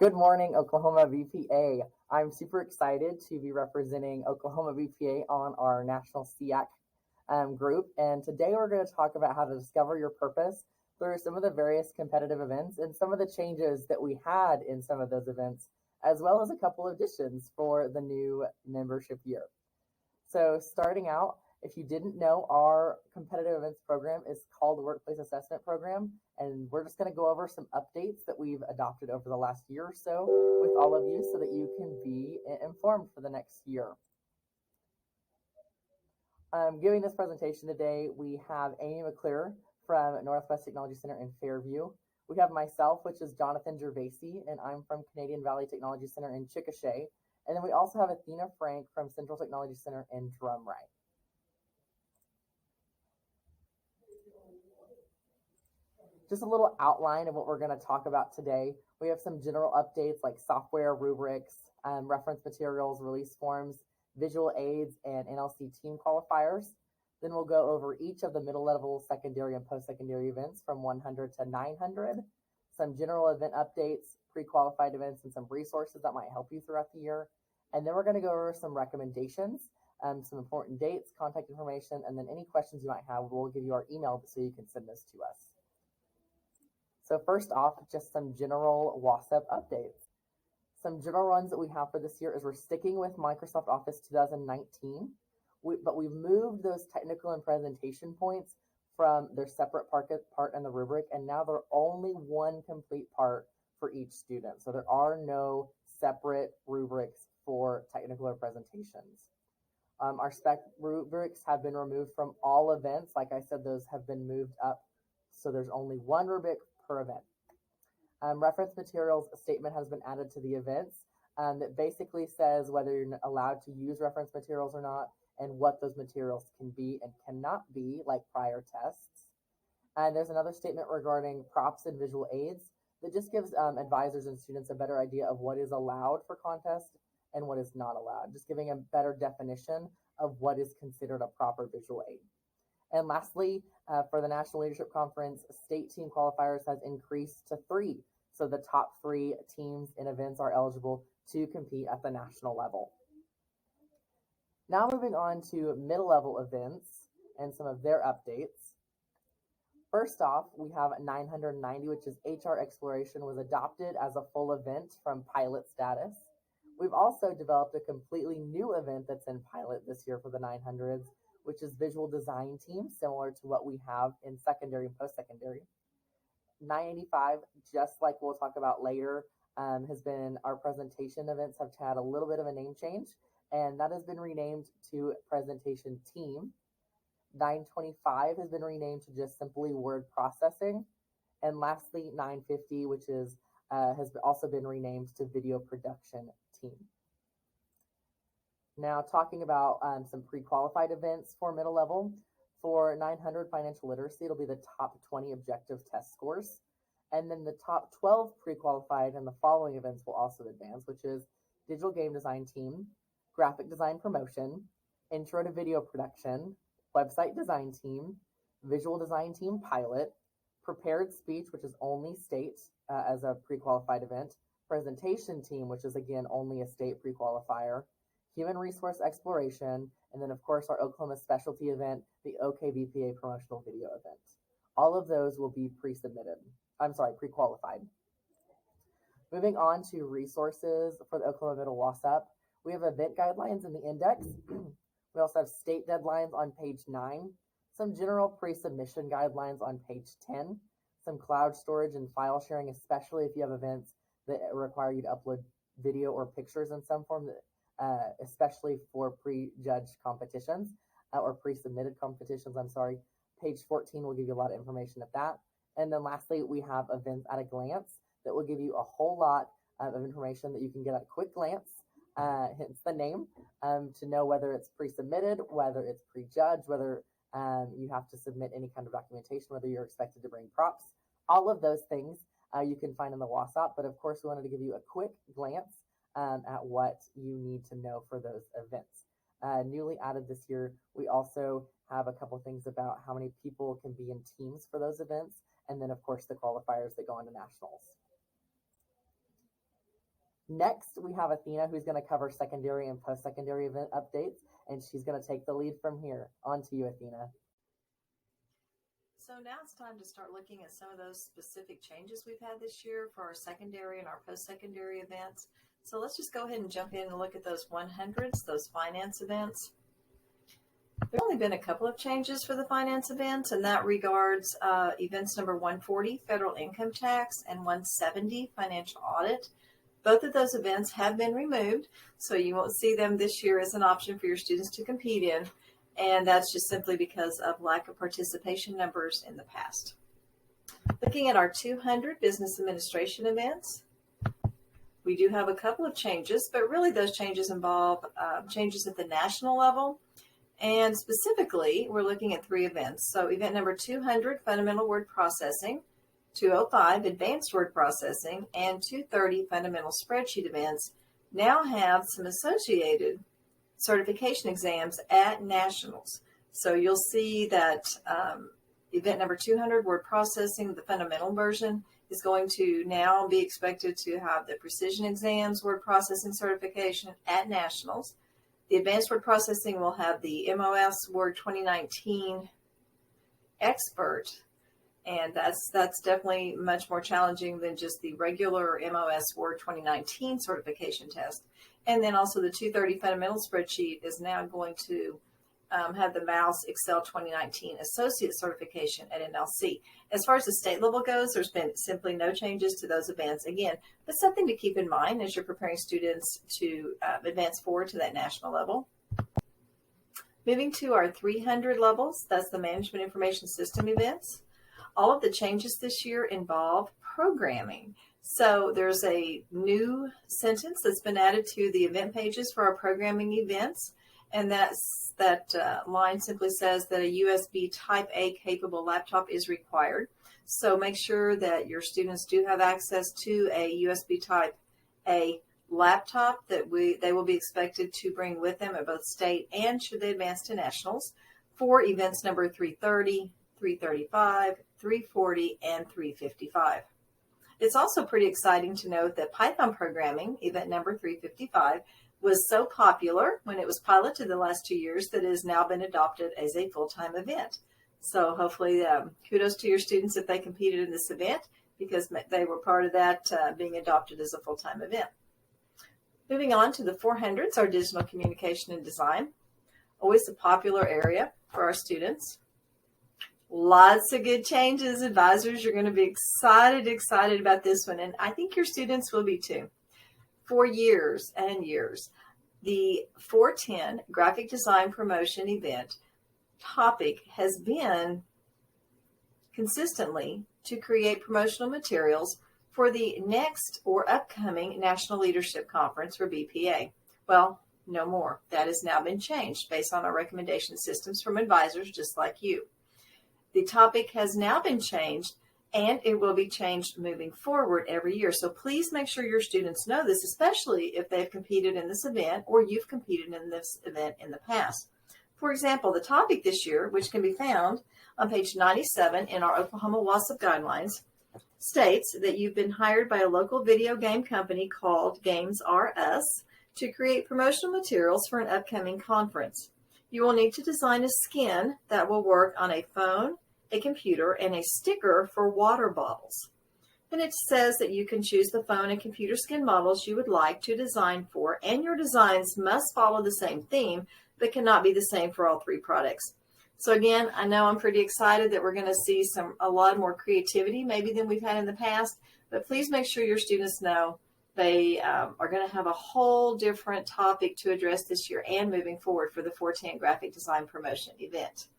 Good morning, Oklahoma BPA. I'm super excited to be representing Oklahoma BPA on our national Ceac group. And today we're going to talk about how to discover your purpose through some of the various competitive events and some of the changes that we had in some of those events, as well as a couple of additions for the new membership year. So starting out, if you didn't know, our competitive events program is called the Workplace Assessment Program, and we're just going to go over some updates that we've adopted over the last year or so with all of you so that you can be informed for the next year. Giving this presentation today, we have Amy McClure from Northwest Technology Center in Fairview. We have myself, which is Jonathan Gervasi, and I'm from Canadian Valley Technology Center in Chickasha. And then we also have Athena Frank from Central Technology Center in Drumright. Just a little outline of what we're going to talk about today. We have some general updates like software, rubrics, reference materials, release forms, visual aids, and NLC team qualifiers. Then we'll go over each of the middle level, secondary, and post-secondary events from 100 to 900, some general event updates, pre-qualified events, and some resources that might help you throughout the year. And then we're going to go over some recommendations, some important dates, contact information, and then any questions you might have, we'll give you our email so you can send this to us. So first off, just some general WSAP updates. Some general runs that we have for this year is we're sticking with Microsoft Office 2019, but we've moved those technical and presentation points from their separate part in the rubric, and now they're only one complete part for each student. So there are no separate rubrics for technical or presentations. Our spec rubrics have been removed from all events. Like I said, those have been moved up. So there's only one rubric per event. Reference materials statement has been added to the events that basically says whether you're allowed to use reference materials or not and what those materials can be and cannot be, like prior tests. And there's another statement regarding props and visual aids that just gives advisors and students a better idea of what is allowed for contest and what is not allowed, just giving a better definition of what is considered a proper visual aid. And lastly, for the National Leadership Conference, state team qualifiers has increased to 3. So the top 3 teams in events are eligible to compete at the national level. Now moving on to middle level events and some of their updates. First off, we have 990, which is HR Exploration, was adopted as a full event from pilot status. We've also developed a completely new event that's in pilot this year for the 900s, which is visual design team, similar to what we have in secondary and post-secondary. 985, just like we'll talk about later, has been our presentation events have had a little bit of a name change, and that has been renamed to presentation team. 925 has been renamed to just simply word processing. And lastly, 950, which is has also been renamed to video production team. Now talking about some pre-qualified events for middle level. For 900 financial literacy, it'll be the top 20 objective test scores. And then the top 12 pre-qualified and the following events will also advance, which is digital game design team, graphic design promotion, intro to video production, website design team, visual design team pilot, prepared speech, which is only state as a pre-qualified event, presentation team, which is again only a state pre-qualifier, human resource exploration, and then of course our Oklahoma specialty event, the OKBPA promotional video event. All of those will be pre-qualified. Moving on to resources for the Oklahoma Middle WSAP, we have event guidelines in the index. We also have state deadlines on page 9, some general pre-submission guidelines on page 10, some cloud storage and file sharing, especially if you have events that require you to upload video or pictures in some form, especially for pre-judged competitions or pre-submitted competitions, Page 14 will give you a lot of information of that. And then lastly, we have events at a glance that will give you a whole lot of information that you can get at a quick glance, hence the name, to know whether it's pre-submitted, whether it's pre-judged, whether you have to submit any kind of documentation, whether you're expected to bring props. All of those things you can find in the WSAP, but of course we wanted to give you a quick glance at what you need to know for those events. Newly added this year, we also have a couple things about how many people can be in teams for those events, and then of course the qualifiers that go into nationals. Next, we have Athena, who's going to cover secondary and post-secondary event updates, and she's going to take the lead from here. On to you, Athena. So now it's time to start looking at some of those specific changes we've had this year for our secondary and our post-secondary events. So let's just go ahead and jump in and look at those 100s, those finance events. There's only been a couple of changes for the finance events, and that regards events number 140, federal income tax, and 170, financial audit. Both of those events have been removed, so you won't see them this year as an option for your students to compete in, and that's just simply because of lack of participation numbers in the past. Looking at our 200 business administration events, we do have a couple of changes, but really those changes involve changes at the national level. And specifically, we're looking at 3 events. So event number 200, fundamental word processing, 205, advanced word processing, and 230, fundamental spreadsheet events now have some associated certification exams at nationals. So you'll see that event number 200, word processing, the fundamental version, is going to now be expected to have the precision exams, word processing certification at nationals. The advanced word processing will have the MOS Word 2019 expert, and that's definitely much more challenging than just the regular MOS Word 2019 certification test. And then also the 230 fundamental spreadsheet is now going to have the Mouse Excel 2019 associate certification at NLC. As far as the state level goes, there's been simply no changes to those events. Again, but something to keep in mind as you're preparing students to advance forward to that national level. Moving to our 300 levels, that's the Management Information System events. All of the changes this year involve programming. So there's a new sentence that's been added to the event pages for our programming events, and that line simply says that a USB Type A capable laptop is required. So make sure that your students do have access to a USB Type A laptop that they will be expected to bring with them at both state and should they advance to nationals for events number 330, 335, 340, and 355. It's also pretty exciting to note that Python programming, event number 355, was so popular when it was piloted the last 2 years that it has now been adopted as a full-time event. So hopefully kudos to your students if they competed in this event because they were part of that being adopted as a full-time event. Moving on to the 400s, our digital communication and design. Always a popular area for our students. Lots of good changes. Advisors, you're going to be excited about this one, and I think your students will be too. For years and years, the 410 graphic design promotion event topic has been consistently to create promotional materials for the next or upcoming National Leadership Conference for BPA. Well, no more. That has now been changed based on our recommendation systems from advisors just like you. The topic has now been changed, and it will be changed moving forward every year. So please make sure your students know this, especially if they've competed in this event or you've competed in this event in the past. For example, the topic this year, which can be found on page 97 in our Oklahoma WSAP guidelines, states that you've been hired by a local video game company called Games R Us to create promotional materials for an upcoming conference. You will need to design a skin that will work on a phone, a computer, and a sticker for water bottles. And it says that you can choose the phone and computer skin models you would like to design for, and your designs must follow the same theme, but cannot be the same for all 3 products. So again, I know I'm pretty excited that we're going to see a lot more creativity maybe than we've had in the past, but please make sure your students know they are going to have a whole different topic to address this year and moving forward for the 410 graphic design promotion event.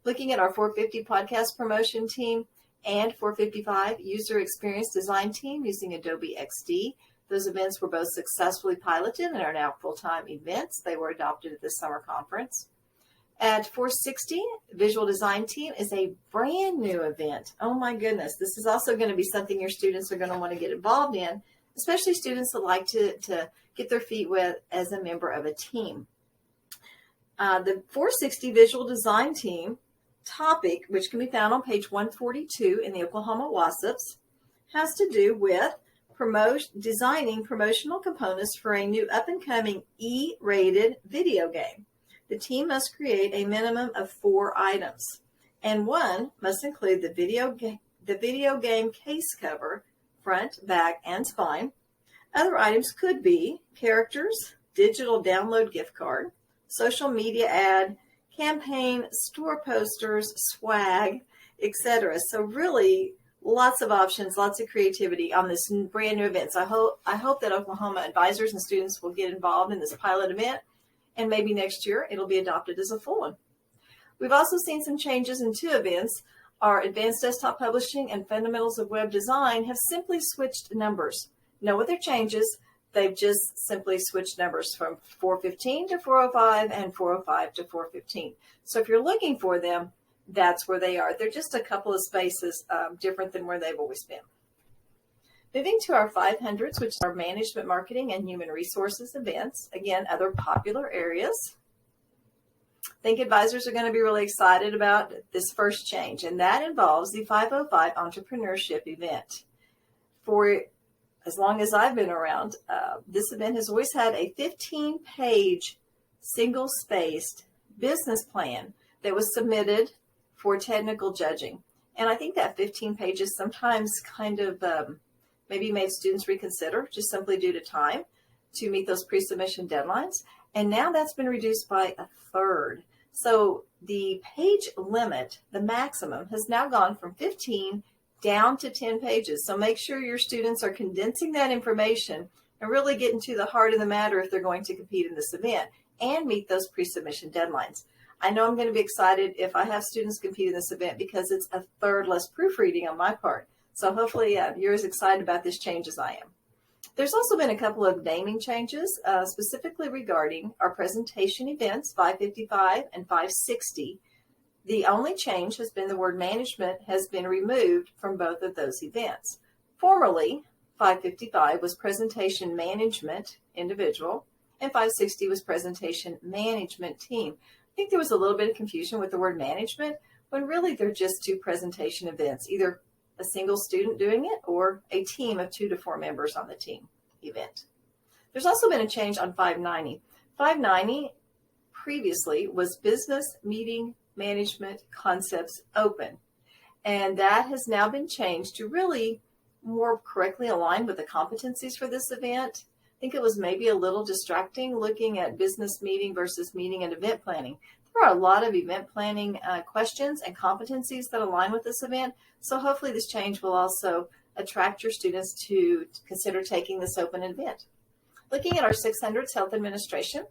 Looking at our 450 podcast promotion team and 455 user experience design team using Adobe XD. Those events were both successfully piloted and are now full-time events. They were adopted at the summer conference. At 460, visual design team is a brand new event. Oh my goodness, this is also going to be something your students are going to want to get involved in, especially students that like to get their feet wet as a member of a team. The 460 visual design team topic, which can be found on page 142 in the Oklahoma WSAPs, has to do with designing promotional components for a new up-and-coming E-rated video game. The team must create a minimum of 4 items, and one must include the video game case cover, front, back, and spine. Other items could be characters, digital download gift card, social media ad, campaign, store posters, swag, etc. So really lots of options, lots of creativity on this brand new event. So I hope that Oklahoma advisors and students will get involved in this pilot event, and maybe next year it'll be adopted as a full one. We've also seen some changes in 2 events. Our Advanced Desktop Publishing and Fundamentals of Web Design have simply switched numbers. No other changes. They've just simply switched numbers from 415 to 405 and 405 to 415. So if you're looking for them, that's where they are. They're just a couple of spaces different than where they've always been. Moving to our 500s, which are management, marketing, and human resources events. Again, other popular areas. I think advisors are going to be really excited about this first change, and that involves the 505 Entrepreneurship event. For as long as I've been around, this event has always had a 15-page, single-spaced business plan that was submitted for technical judging. And I think that 15 pages sometimes kind of maybe made students reconsider just simply due to time to meet those pre-submission deadlines. And now that's been reduced by a third. So the page limit, the maximum, has now gone from 15 down to 10 pages. So make sure your students are condensing that information and really getting to the heart of the matter if they're going to compete in this event and meet those pre-submission deadlines. I know I'm going to be excited if I have students compete in this event because it's a third less proofreading on my part. So hopefully you're as excited about this change as I am. There's also been a couple of naming changes, specifically regarding our presentation events, 555 and 560. The only change has been the word management has been removed from both of those events. Formerly, 555 was presentation management individual, and 560 was presentation management team. I think there was a little bit of confusion with the word management when really they're just 2 presentation events, either a single student doing it or a team of 2 to 4 members on the team event. There's also been a change on 590. 590 previously was Business Meeting Management Concepts Open, and that has now been changed to really more correctly align with the competencies for this event. I think it was maybe a little distracting looking at business meeting versus meeting and event planning. There are a lot of event planning questions and competencies that align with this event, so hopefully this change will also attract your students to consider taking this open event. Looking at our 600s Health Administration,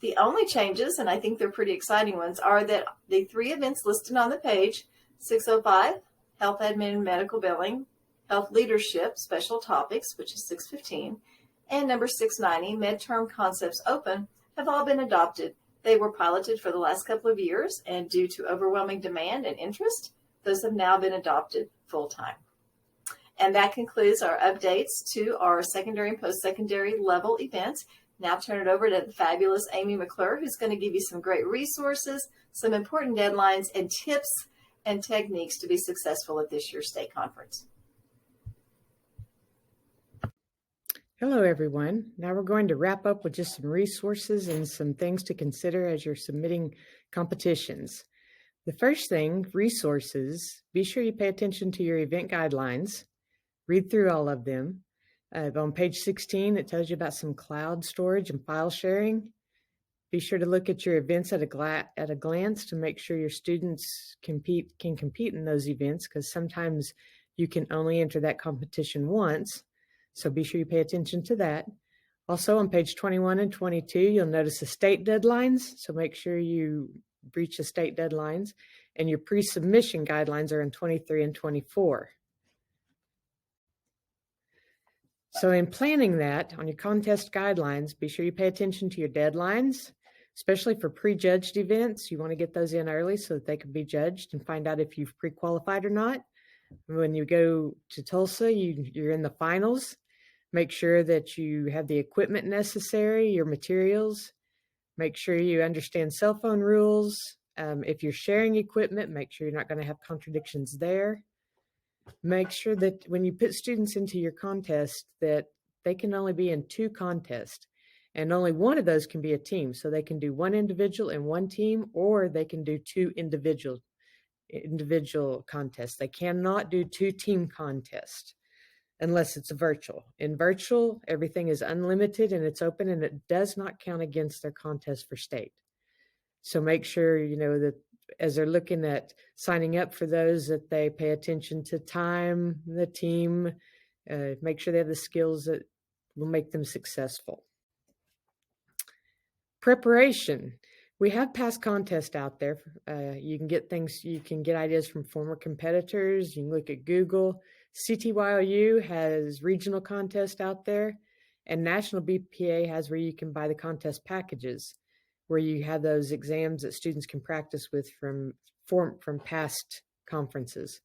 the only changes, and I think they're pretty exciting ones, are that the 3 events listed on the page, 605, Health Admin and Medical Billing, Health Leadership, Special Topics, which is 615, and number 690, Midterm Concepts Open, have all been adopted. They were piloted for the last couple of years, and due to overwhelming demand and interest, those have now been adopted full-time. And that concludes our updates to our secondary and post-secondary level events. Now turn it over to the fabulous Amy McClure, who's going to give you some great resources, some important deadlines, and tips and techniques to be successful at this year's state conference. Hello, everyone. Now we're going to wrap up with just some resources and some things to consider as you're submitting competitions. The first thing, resources, be sure you pay attention to your event guidelines. Read through all of them. On page 16, it tells you about some cloud storage and file sharing. Be sure to look at your events at a glance to make sure your students can compete in those events, because sometimes you can only enter that competition once. So be sure you pay attention to that. Also on page 21 and 22, you'll notice the state deadlines. So make sure you reach the state deadlines, and your pre-submission guidelines are in 23 and 24. So in planning that on your contest guidelines, be sure you pay attention to your deadlines, especially for pre-judged events. You want to get those in early so that they can be judged and find out if you've pre-qualified or not. When you go to Tulsa, you're in the finals. Make sure that you have the equipment necessary, your materials. Make sure you understand cell phone rules. If you're sharing equipment, make sure you're not going to have contradictions there. make sure that when you put students into your contest that they can only be in 2 contests, and only one of those can be a team. So they can do one individual and one team, or they can do 2 individual contests. They cannot do 2 team contests unless it's virtual. In virtual, everything is unlimited and it's open, and it does not count against their contest for state. So make sure, that as they're looking at signing up for those, that they pay attention to time, the team, make sure they have the skills that will make them successful. Preparation. We have past contests out there. You can get ideas from former competitors. You can look at Google. CTYLU has regional contests out there, and National BPA has where you can buy the contest packages, where you have those exams that students can practice with from past conferences.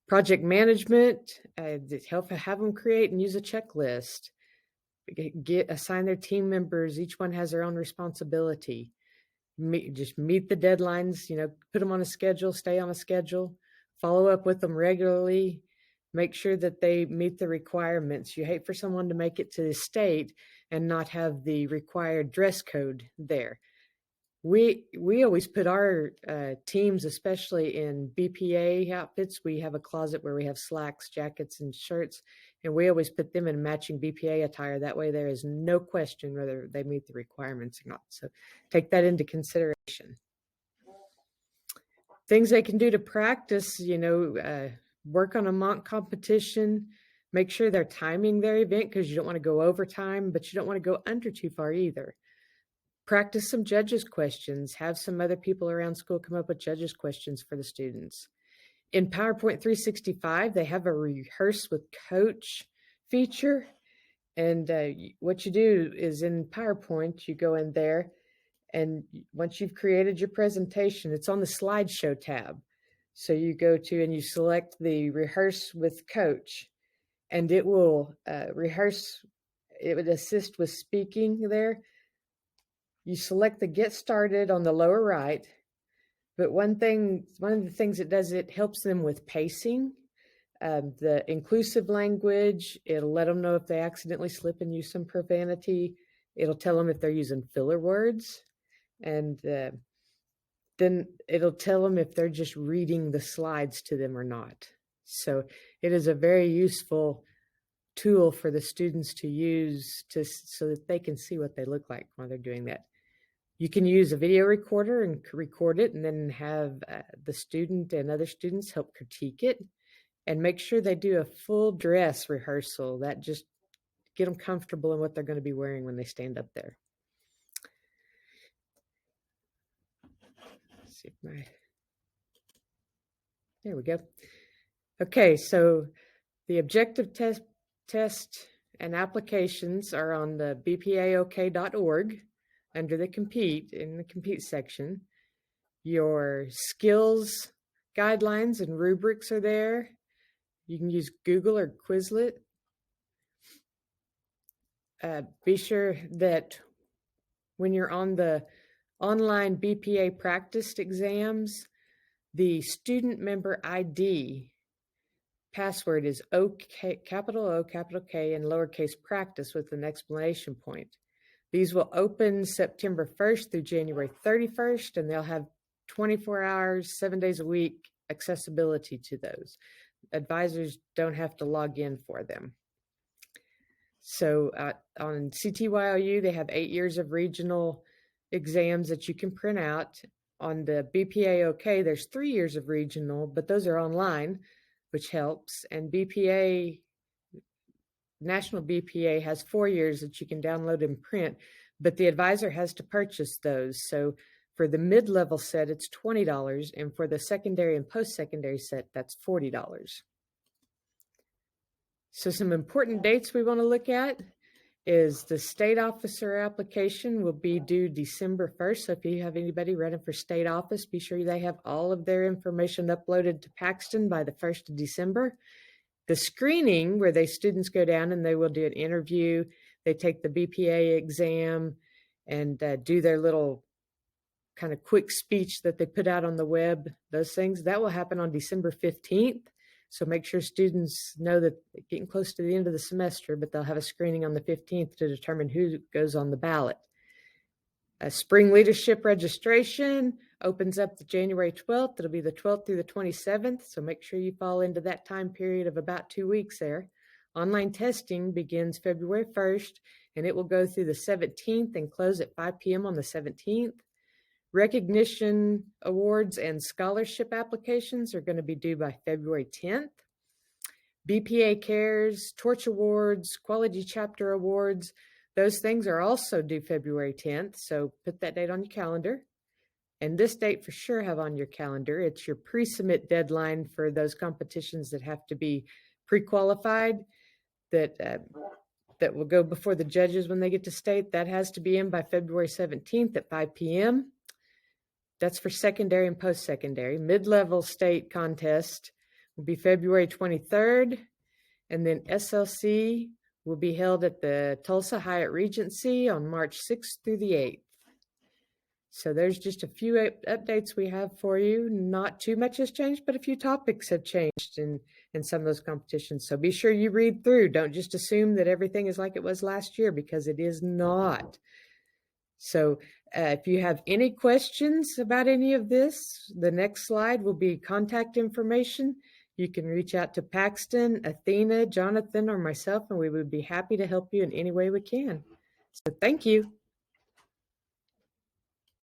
Project management, have them create and use a checklist. Assign their team members. Each one has their own responsibility. Just meet the deadlines, put them on a schedule, stay on a schedule, follow up with them regularly, make sure that they meet the requirements. You hate for someone to make it to the state and not have the required dress code there. We always put our teams, especially in BPA outfits. We have a closet where we have slacks, jackets, and shirts, and we always put them in matching BPA attire. That way there is no question whether they meet the requirements or not. So take that into consideration. Things they can do to practice, work on a mock competition. Make sure they're timing their event, because you don't want to go over time, but you don't want to go under too far either. Practice some judges' questions. Have some other people around school come up with judges' questions for the students. In PowerPoint 365, they have a rehearse with coach feature. And what you do is in PowerPoint, you go in there, and once you've created your presentation, it's on the slideshow tab. So you go to and you select the rehearse with coach, and it will rehearse. It would assist with speaking there. You select the get started on the lower right, but one of the things it does, it helps them with pacing, the inclusive language. It'll let them know if they accidentally slip and use some profanity. It'll tell them if they're using filler words, and then it'll tell them if they're just reading the slides to them or not. So it is a very useful tool for the students to use so that they can see what they look like while they're doing that. You can use a video recorder and record it, and then have the student and other students help critique it, and make sure they do a full dress rehearsal. That just get them comfortable in what they're going to be wearing when they stand up there. Let's see if there we go. Okay, so the objective test and applications are on the bpaok.org. Under the compete section. Your skills guidelines and rubrics are there. You can use Google or Quizlet. Be sure that when you're on the online BPA practice exams, the student member ID password is capital O, capital K, and lowercase practice with an exclamation point. These will open September 1st through January 31st, and they'll have 24 hours, 7 days a week accessibility to those. Advisors don't have to log in for them. So on CTYLU, they have 8 years of regional exams that you can print out. On the BPA OK, there's 3 years of regional, but those are online, which helps. And National BPA has 4 years that you can download and print, but the advisor has to purchase those. So for the mid-level set, it's $20, and for the secondary and post-secondary set, that's $40. So some important dates we want to look at is the state officer application will be due December 1st. So if you have anybody running for state office, be sure they have all of their information uploaded to Paxton by the 1st of December. The screening, where students go down and they will do an interview, they take the BPA exam and do their little kind of quick speech that they put out on the web, those things, that will happen on December 15th. So make sure students know that they're getting close to the end of the semester, but they'll have a screening on the 15th to determine who goes on the ballot. Spring leadership registration opens up the January 12th. It'll be the 12th through the 27th. So make sure you fall into that time period of about 2 weeks there. Online testing begins February 1st, and it will go through the 17th and close at 5 p.m. on the 17th. Recognition awards and scholarship applications are going to be due by February 10th. BPA Cares, Torch Awards, Quality Chapter Awards, those things are also due February 10th, so put that date on your calendar. And this date for sure have on your calendar. It's your pre-submit deadline for those competitions that have to be pre-qualified, that will go before the judges when they get to state. That has to be in by February 17th at 5 p.m. That's for secondary and post-secondary. Mid-level state contest will be February 23rd, and then SLC will be held at the Tulsa Hyatt Regency on March 6th through the 8th. So there's just a few updates we have for you. Not too much has changed, but a few topics have changed in some of those competitions. So be sure you read through. Don't just assume that everything is like it was last year, because it is not. So if you have any questions about any of this, the next slide will be contact information. You can reach out to Paxton, Athena, Jonathan, or myself, and we would be happy to help you in any way we can. So thank you.